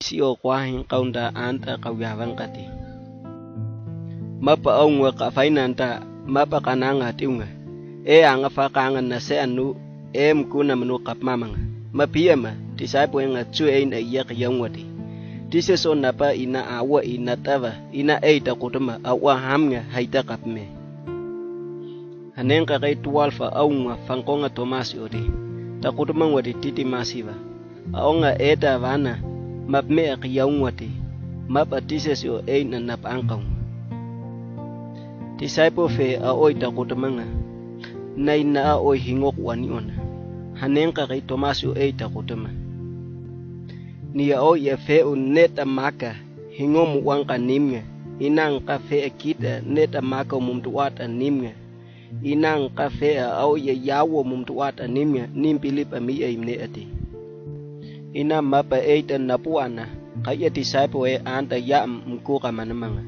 si o kwa hin kaunda anta kawyawang kati. Mapa aungwa ka fainanta mapa kananga tiunga. Anga fakangan na se anu mkuna manu kapmamanga. Mapiyama disaipo nga tue na yak yangwati. Diseso napa ina awa ina tava ina eita kutuma awa hamnga haita kapme. Hanenka kay 12 aunga fangkonga Tomasi odi. Takutuma wadi titi masiva. Aonga eta vana mapme akiyangwati. Mapa diseso na napa angkong. Disaipo fe aoi takutumanga. Na ina aoi hingok waniona. Hanenka kay Tomasi takutuma. Niya o ya fe neta maka hingom wangka nimnya inang ka fe kita neta maka mumtuata nimnya inang ka fe au ya yawo mumtuata nimnya nim Pilipa mi imne ati ina mapa eita napuana kaya disciple anta ya mkuka manamanga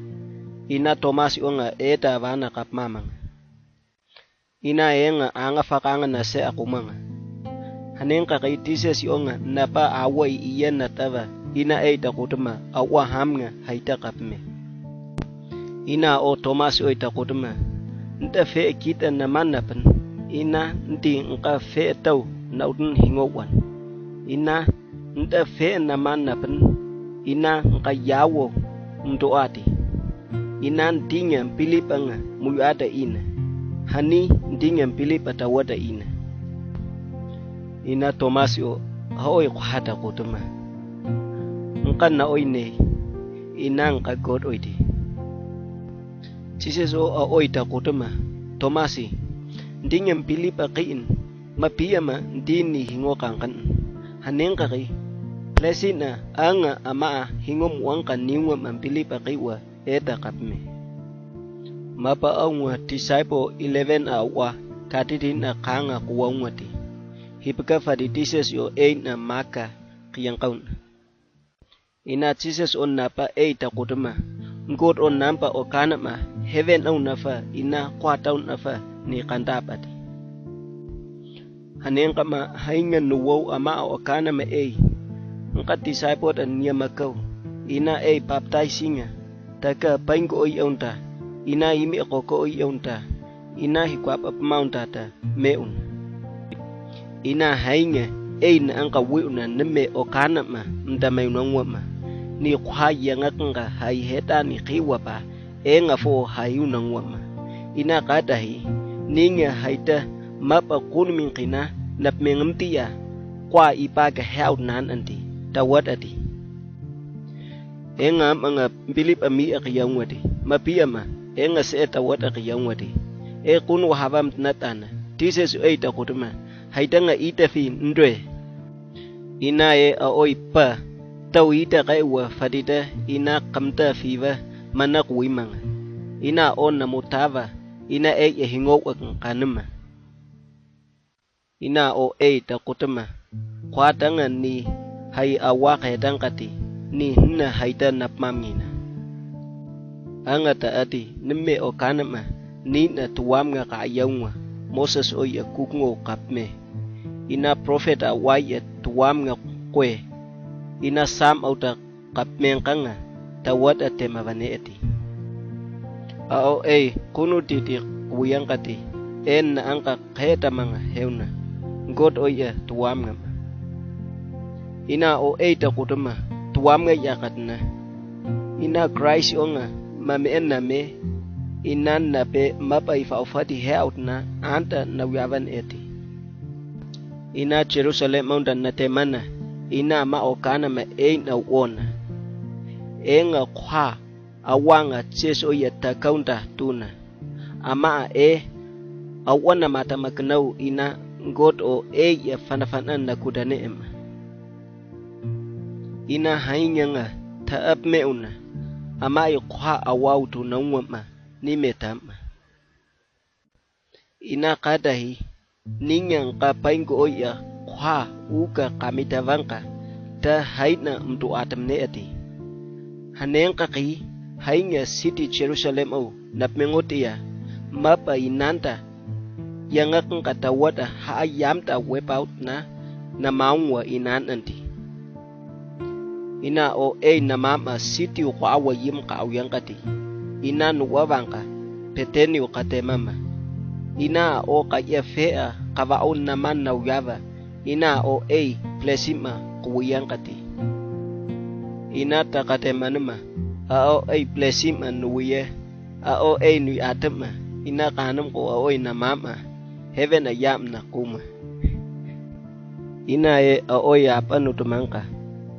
ina Tomasi onga eta vana kapmamanga ina enga anga fakanga na se akumanga hanenka kay dises yonga napa awai iyan na tava ina eita kutuma awa hamnga haita kapme ina o Tomasi oita kutuma nta fe kita na manapan ina nti nka fe tau na udun hingowan ina nta fe na manapan ina nka yawo mdoati ina ndinya Pilipa nga muyada ina hani ndinya Pilipa tawada ina ina Tomasi o haoy kuhata kutuma nkan na oine ina nka God oiti Chiseso oita kutuma Tomasi ndingem Pilipa kain mapiyama ndini hingo kankan hanenka kai plesina anga ama hingom wangka niwa Pilipa kaiwa eta kapme mapa aungwa disciple 11 awa katitin kanga kuwangwati hipka fadi dises yo na maka kiyang kaun ina Jesus on napa takutuma God on nampa o kanama heaven au nafa ina kwata nafa ni kandapati hanenka ma hainga nuwo ama o kanama ngka disciple an niya makau ina baptizing taka paingo oy onta ina imi koko oy onta ina hikwapa pamauntata meun ina hainga na angka wiuna neme o kanama mdamay nangwama ni kwaya ngakanga hai heta ni kiwapa nga fo hayuna ngwama ina kadahi ninga haita mapa kunmin kina napmengamtiya kwa ipaga health nan anti tawad ati nga mga Pilipa mi akiyangwati mapiyama nga se tawad akiyangwati kun wahabam natana dises takutuma haita nga itafi ndre ina aoi pa tau ita kaiwa fadita ina kamta fiva manak wimanga ina on na mutava ina hingok kanema ina o takutama kwatanga ni hai awak hedangkati ni hina haita napmamina anga taati nemme o kanema ni na tuam nga kaayangwa Moses o kukngo kapme ina prophet awai tuam nga kwe ina sam auta kapmengkanga tawad temavane eti ao kunu titi kuyang kati na angka kheta manga heuna God oya tuam nga ina o takutuma tuam nga yakatna ina Christ onga mame name ina nape mapa ifaufati heaut na anta na wiavan eti ina Jerusalem mountain na temana ina maokana ma na wona nga kwa awanga cheso ya takaunta tuna ama awana mata maknau ina God o ya fanafanan na kudane ema ina hainyanga taap meuna ama kwa awau tu nangwama ni metama ina kadahi ningang kapaingo oya kwa uka kamitavangka ta haina mtu atamne ati hanengka ki hainya city Jerusalem o napmengotia mapa inanta yang akan katawada hayam ta web out na maungwa inan anti ina o na mama siti u kwa wa yim ka uyang kati ina nu wavanga peteni u kate mama ina o ka ye fea ka va on na man na uyava ina o plesima ku uyang kati ina ta kate manuma a o plesima nu uye a o nu atama ina kanum ko o na mama heaven a yam na kuma ina a o ya panu tumangka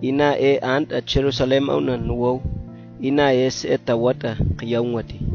ina ant a Jerusalem au na nuwo ina se ta wata kiyawngwati